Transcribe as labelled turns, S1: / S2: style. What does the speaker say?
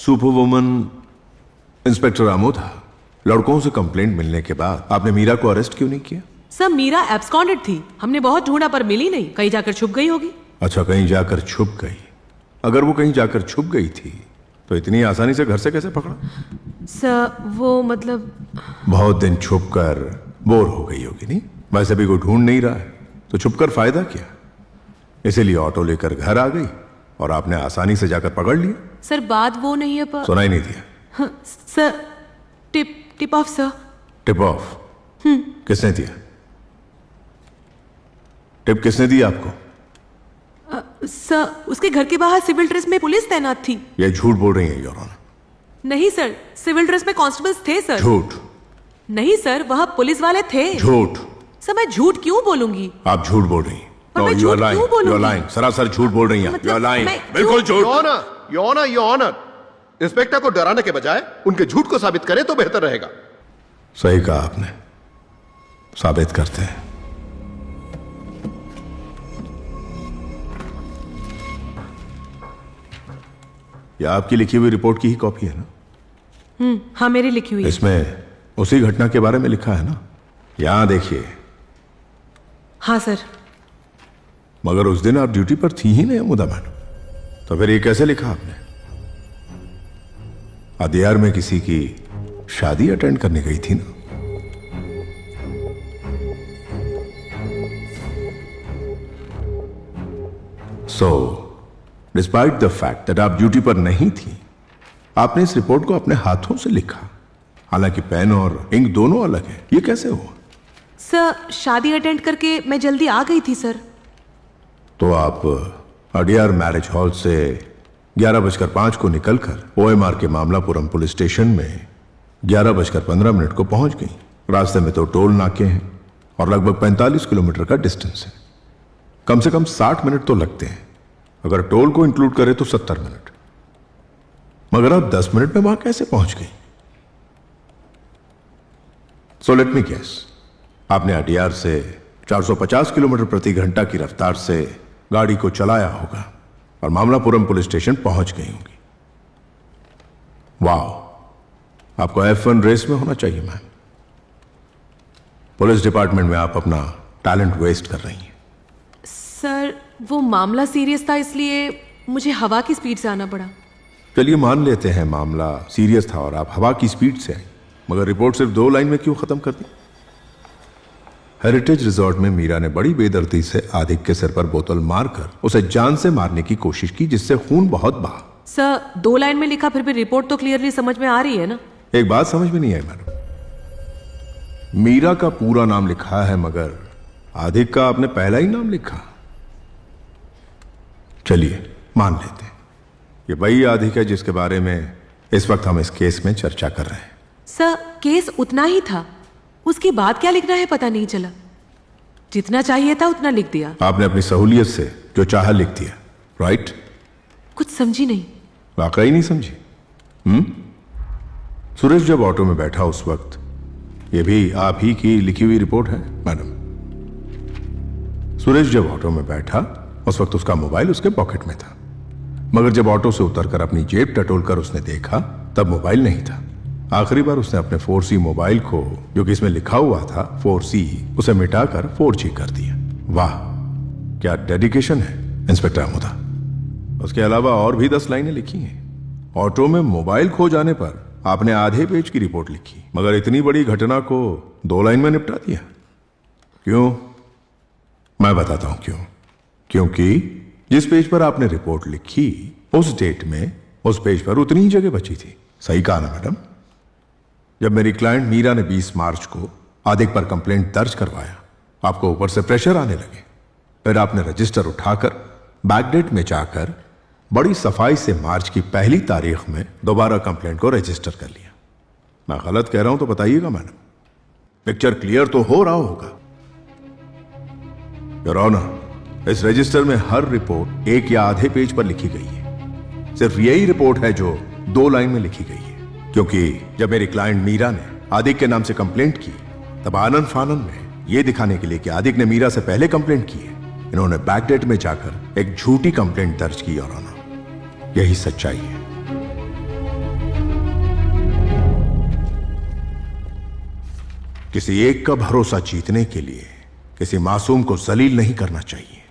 S1: Superwoman inspector Amoda, लड़कों से complaint मिलने के बाद आपने मीरा को अरेस्ट क्यों नहीं किया?
S2: सर मीरा एब्सकॉन्डेड थी, हमने बहुत ढूंढा पर मिली नहीं, कहीं जाकर छुप गई होगी।
S1: अच्छा, कहीं जाकर छुप गई। अगर वो कहीं जाकर छुप गई थी तो इतनी आसानी से घर से कैसे पकड़ा?
S2: सर वो मतलब
S1: बहुत दिन छुप कर बोर हो गई होगी। नहीं, वैसे भी कोई ढूंढ नहीं रहा है तो छुप कर फायदा क्या? इसीलिए ऑटो लेकर घर आ गई और आपने आसानी से जाकर पकड़ लिया।
S2: सर बात वो नहीं है पर
S1: सुनाई नहीं दिया?
S2: हाँ, sir tip of sir.
S1: Tip of? किसने दिया टिप? किसने दिया आपको?
S2: सर उसके घर के बाहर सिविल ड्रेस में पुलिस तैनात थी।
S1: ये झूठ बोल रही है योर ऑनर।
S2: नहीं सर, सिविल ड्रेस में कांस्टेबल्स थे सर।
S1: झूठ।
S2: नहीं सर, वहाँ पुलिस वाले थे।
S1: झूठ।
S2: सर मैं झूठ क्यों बोलूंगी?
S1: आप झूठ बोल रही हैं।
S2: पर मैं झूठ क्यों बोलूंगी?
S1: सरासर झूठ बोल रही हैं।
S2: मतलब
S1: You're lying.
S2: मैं
S1: बिल्कुल झूठ।
S3: योर ऑनर, इंस्पेक्टर को डराने के बजाय उनके झूठ को साबित करें तो बेहतर रहेगा।
S1: सही कहा आपने, साबित करते हैं। यह आपकी लिखी हुई रिपोर्ट की ही कॉपी है ना?
S2: हाँ मेरी लिखी हुई है।
S1: इसमें उसी घटना के बारे में लिखा है ना? यहां देखिए।
S2: हाँ सर।
S1: मगर उस दिन आप ड्यूटी पर थी ही नहीं आमोदा मैडम, तो फिर ये कैसे लिखा आपने? आदियार में किसी की शादी अटेंड करने गई थी ना? So despite the fact that आप ड्यूटी पर नहीं थी, आपने इस रिपोर्ट को अपने हाथों से लिखा। हालांकि पेन और इंक दोनों अलग है। ये कैसे हुआ?
S2: सर शादी अटेंड करके मैं जल्दी आ गई थी सर।
S1: तो आप अडियार मैरिज हॉल से 11:05 को निकलकर OMR के मामलापुरम पुलिस स्टेशन में 11:15 को पहुंच गई। रास्ते में तो टोल नाके हैं और लगभग 45 किलोमीटर का डिस्टेंस है। कम से कम 60 मिनट तो लगते हैं, अगर टोल को इंक्लूड करें तो 70 मिनट। मगर आप 10 मिनट में वहां कैसे पहुंच गई? सो लेट मी गेस, आपने अडियार से 450 किलोमीटर प्रति घंटा की रफ्तार से गाड़ी को चलाया होगा और मामलापुरम पुलिस स्टेशन पहुंच गई होंगी। वाह, आपको F1 रेस में होना चाहिए मैम। पुलिस डिपार्टमेंट में आप अपना टैलेंट वेस्ट कर रही हैं।
S2: सर वो मामला सीरियस था, इसलिए मुझे हवा की स्पीड से आना पड़ा।
S1: चलिए मान लेते हैं मामला सीरियस था और आप हवा की स्पीड से आई, मगर रिपोर्ट सिर्फ 2 लाइन में क्यों खत्म कर दी? हेरिटेज रिजॉर्ट में मीरा ने बड़ी बेदर्दी से आदिक के सिर पर बोतल मारकर उसे जान से मारने की कोशिश की, जिससे खून बहुत बहा।
S2: सर 2 लाइन में लिखा, फिर भी रिपोर्ट तो क्लियरली समझ में आ रही है ना?
S1: एक बात समझ में नहीं आई मैडम, मीरा का पूरा नाम लिखा है मगर आदिक का आपने पहला ही नाम लिखा। चलिए मान लेते हैं ये वही आदिक है जिसके बारे में इस वक्त हम इस केस में चर्चा कर रहे हैं।
S2: सर केस उतना ही था, उसके बाद क्या लिखना है पता नहीं चला। जितना चाहिए था उतना लिख दिया।
S1: आपने अपनी सहूलियत से जो चाहा लिख दिया, राइट?
S2: कुछ समझी नहीं।
S1: वाकई नहीं समझी? सुरेश जब ऑटो में बैठा उस वक्त, ये भी आप ही की लिखी हुई रिपोर्ट है मैडम। सुरेश जब ऑटो में बैठा उस वक्त उसका मोबाइल उसके पॉकेट में था, मगर जब ऑटो से उतरकर अपनी जेब टटोलकर उसने देखा तब मोबाइल नहीं था। आखिरी बार उसने अपने 4C मोबाइल को, जो कि इसमें लिखा हुआ था 4C, उसे मिटाकर 4G कर दिया। वाह, क्या डेडिकेशन है इंस्पेक्टर आमोदा। उसके अलावा और भी 10 लाइनें लिखी हैं। ऑटो में मोबाइल खो जाने पर आपने आधे पेज की रिपोर्ट लिखी, मगर इतनी बड़ी घटना को 2 लाइन में निपटा दिया। क्यों? मैं बताता हूं क्यों। क्योंकि जिस पेज पर आपने रिपोर्ट लिखी उस डेट में उस पेज पर उतनी ही जगह बची थी। सही कहा ना मैडम? जब मेरी क्लाइंट मीरा ने 20 मार्च को आदिक पर कंप्लेंट दर्ज करवाया, आपको ऊपर से प्रेशर आने लगे। फिर आपने रजिस्टर उठाकर बैकडेट में जाकर बड़ी सफाई से मार्च की पहली तारीख में दोबारा कंप्लेंट को रजिस्टर कर लिया। मैं गलत कह रहा हूं तो बताइएगा मैडम। पिक्चर क्लियर तो हो रहा होगा। योर ऑनर, इस रजिस्टर में हर रिपोर्ट 1 या आधे पेज पर लिखी गई है। सिर्फ यही रिपोर्ट है जो 2 लाइन में लिखी गई है। क्योंकि जब मेरी क्लाइंट मीरा ने आदिक के नाम से कंप्लेंट की, तब आनंद फानंद में यह दिखाने के लिए कि आदिक ने मीरा से पहले कंप्लेंट की है, इन्होंने बैकडेट में जाकर एक झूठी कंप्लेंट दर्ज की। और यही सच्चाई है। किसी एक का भरोसा जीतने के लिए किसी मासूम को जलील नहीं करना चाहिए।